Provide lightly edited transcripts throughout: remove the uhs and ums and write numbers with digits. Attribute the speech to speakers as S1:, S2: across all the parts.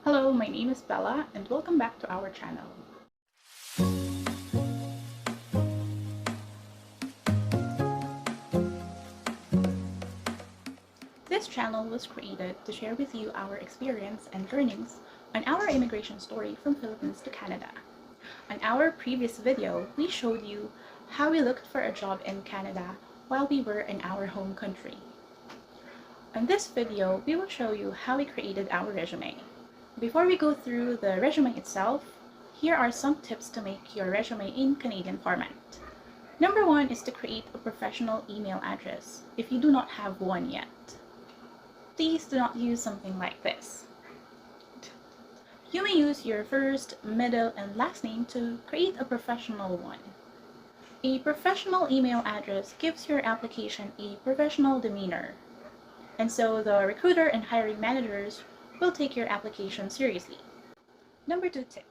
S1: Hello, my name is Bella and welcome back to our channel. This channel was created to share with you our experience and learnings on our immigration story from Philippines to Canada. On our previous video, we showed you how we looked for a job in Canada while we were in our home country. In this video, we will show you how we created our resume. Before we go through the resume itself, here are some tips to make your resume in Canadian format. Number 1 is to create a professional email address if you do not have one yet. Please do not use something like this. You may use your first, middle, and last name to create a professional one. A professional email address gives your application a professional demeanor, and so the recruiter and hiring managers will take your application seriously. Number 2 tip.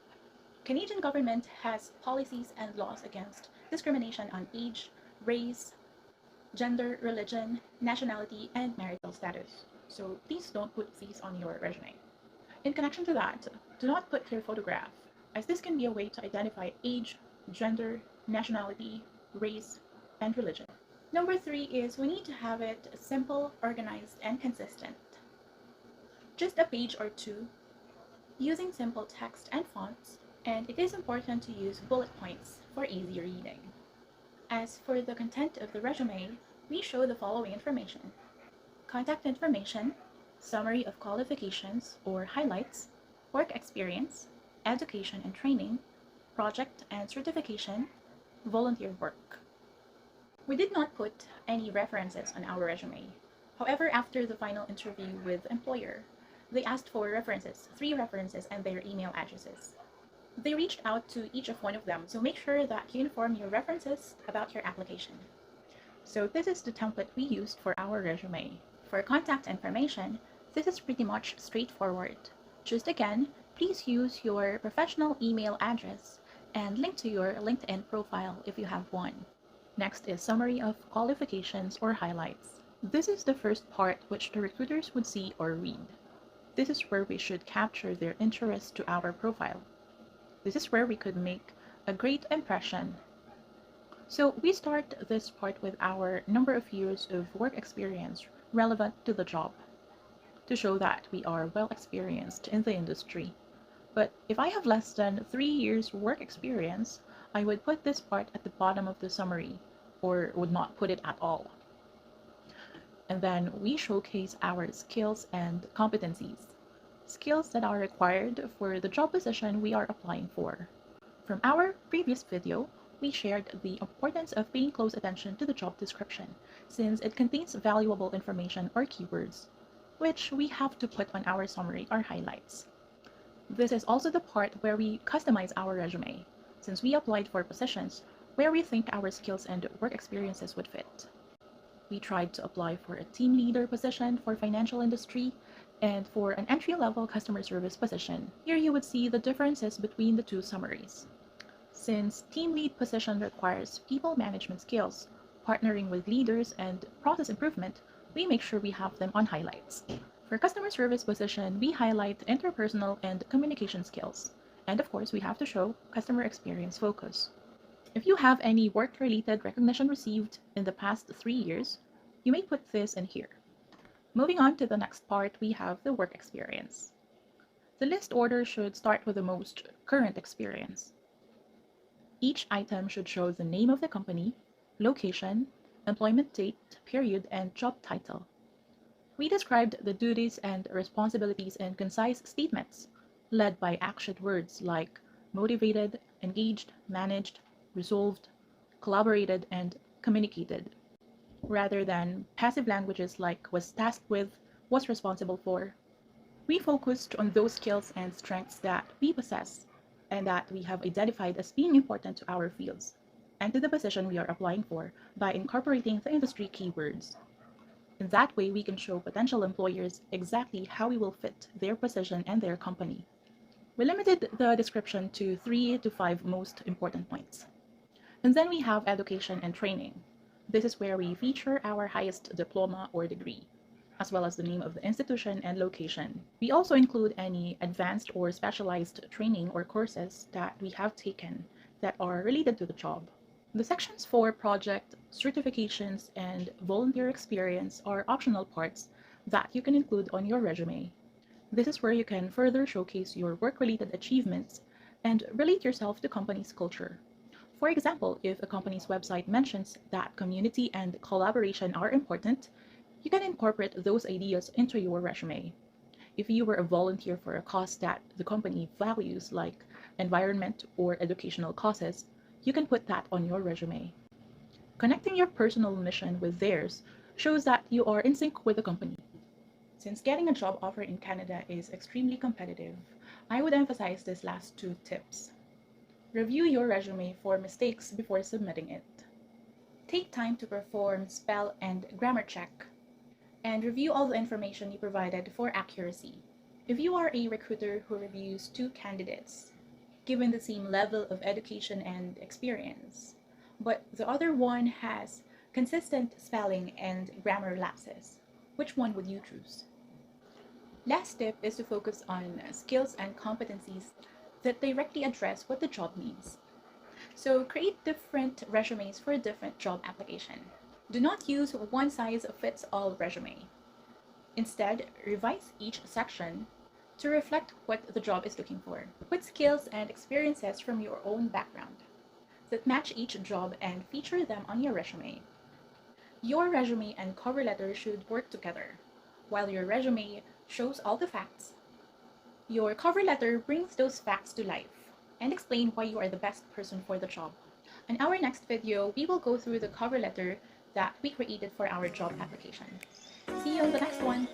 S1: Canadian government has policies and laws against discrimination on age, race, gender, religion, nationality, and marital status. So please don't put these on your resume. In connection to that, do not put your photograph, as this can be a way to identify age, gender, nationality, race, and religion. Number 3 is we need to have it simple, organized, and consistent. Just a page or two, using simple text and fonts, and it is important to use bullet points for easy reading. As for the content of the resume, we show the following information: contact information, summary of qualifications or highlights, work experience, education and training, project and certification, volunteer work. We did not put any references on our resume. However, after the final interview with the employer, they asked for references, 3 references, and their email addresses. They reached out to each of one of them, so make sure that you inform your references about your application. So this is the template we used for our resume. For contact information, this is pretty much straightforward. Just again, please use your professional email address and link to your LinkedIn profile if you have one. Next is summary of qualifications or highlights. This is the first part which the recruiters would see or read. This is where we should capture their interest to our profile. This is where we could make a great impression. So we start this part with our number of years of work experience relevant to the job, to show that we are well experienced in the industry. But if I have less than 3 years work experience, I would put this part at the bottom of the summary, or would not put it at all. And then we showcase our skills and competencies, skills that are required for the job position we are applying for. From our previous video, we shared the importance of paying close attention to the job description, since it contains valuable information or keywords, which we have to put on our summary or highlights. This is also the part where we customize our resume, since we applied for positions where we think our skills and work experiences would fit. We tried to apply for a team leader position for financial industry and for an entry-level customer service position. Here you would see the differences between the two summaries. Since team lead position requires people management skills, partnering with leaders, and process improvement, we make sure we have them on highlights. For customer service position, we highlight interpersonal and communication skills. And of course, we have to show customer experience focus. If you have any work-related recognition received in the past 3 years, you may put this in here. Moving on to the next part, we have the work experience. The list order should start with the most current experience. Each item should show the name of the company, location, employment date, period, and job title. We described the duties and responsibilities in concise statements, led by action words like motivated, engaged, managed, resolved, collaborated, and communicated, rather than passive languages like was tasked with, was responsible for. We focused on those skills and strengths that we possess and that we have identified as being important to our fields and to the position we are applying for by incorporating the industry keywords. In that way, we can show potential employers exactly how we will fit their position and their company. We limited the description to 3 to 5 most important points. And then we have education and training. This is where we feature our highest diploma or degree. as well as the name of the institution and location. We also include any advanced or specialized training or courses that we have taken that are related to the job. The sections for project, certifications, and volunteer experience are optional parts that you can include on your resume. This is where you can further showcase your work-related achievements and relate yourself to company's culture. For example, if a company's website mentions that community and collaboration are important, you can incorporate those ideas into your resume. If you were a volunteer for a cause that the company values, like environment or educational causes, you can put that on your resume. Connecting your personal mission with theirs shows that you are in sync with the company. Since getting a job offer in Canada is extremely competitive, I would emphasize these last two tips. Review your resume for mistakes before submitting it. Take time to perform spell and grammar check. And review all the information you provided for accuracy. If you are a recruiter who reviews two candidates, given the same level of education and experience, but the other one has consistent spelling and grammar lapses, which one would you choose? Last tip is to focus on skills and competencies that directly address what the job needs. So create different resumes for a different job application. Do not use one size fits all resume. Instead, revise each section to reflect what the job is looking for. Put skills and experiences from your own background that match each job and feature them on your resume. Your resume and cover letter should work together. While your resume shows all the facts, your cover letter brings those facts to life and explain why you are the best person for the job. In our next video, we will go through the cover letter that we created for our job application. See you on the next one!